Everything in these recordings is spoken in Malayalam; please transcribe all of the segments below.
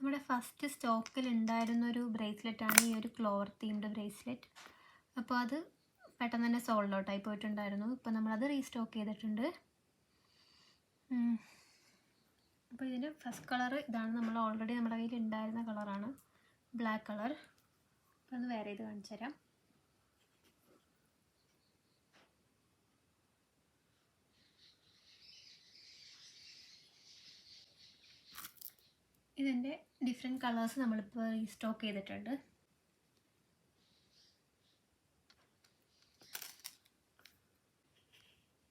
നമ്മുടെ ഫസ്റ്റ് സ്റ്റോക്കിൽ ഉണ്ടായിരുന്ന ഒരു ബ്രേസ്ലെറ്റാണ് ഈ ഒരു ക്ലോവർ തീംഡ് ബ്രേസ്ലെറ്റ്. അപ്പോൾ അത് പെട്ടെന്ന് തന്നെ സോൾഡ് ഔട്ട് ആയി പോയിട്ടുണ്ടായിരുന്നു. ഇപ്പോൾ നമ്മളത് റീസ്റ്റോക്ക് ചെയ്തിട്ടുണ്ട്. അപ്പോൾ ഇതിൻ്റെ ഫസ്റ്റ് കളർ ഇതാണ്. നമ്മൾ ഓൾറെഡി നമ്മുടെ കയ്യിൽ ഉണ്ടായിരുന്ന കളറാണ്, ബ്ലാക്ക് കളർ. അപ്പോൾ ഒന്ന് വേറെ ഇത് കാണിച്ചു തരാം. ഇതിൻ്റെ ഡിഫറെൻറ്റ് കളേഴ്സ് നമ്മളിപ്പോൾ റീസ്റ്റോക്ക് ചെയ്തിട്ടുണ്ട്.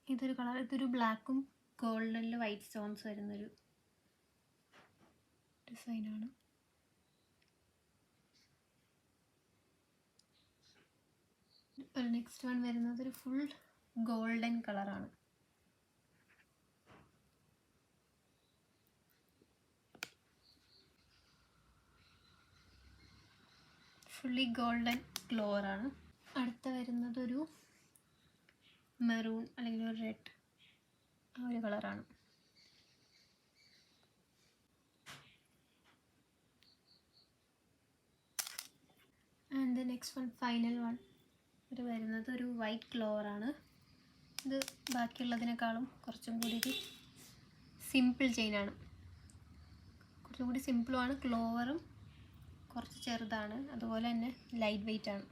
ഇതൊരു കളർ, ഇതൊരു ബ്ലാക്കും ഗോൾഡനിൽ വൈറ്റ് സ്റ്റോൺസ് വരുന്നൊരു ഡിസൈനാണ്. നെക്സ്റ്റ് വൺ വരുന്നത് ഒരു ഫുൾ ഗോൾഡൻ കളറാണ്. ഫുള്ളി ഗോൾഡൻ ക്ലോറാണ്. അടുത്ത വരുന്നതൊരു മെറൂൺ അല്ലെങ്കിൽ ഒരു റെഡ്, ആ ഒരു കളറാണ്. And the next one, final one, ഇത് വരുന്നത് ഒരു വൈറ്റ് ക്ലോവറാണ്. ഇത് ബാക്കിയുള്ളതിനേക്കാളും കുറച്ചും കൂടി ഒരു സിമ്പിൾ ചെയിനാണ്, കുറച്ചും കൂടി സിമ്പിളുമാണ്. ക്ലോവറും കുറച്ച് ചെറുതാണ്, അതുപോലെ തന്നെ ലൈറ്റ് വെയ്റ്റ് ആണ്.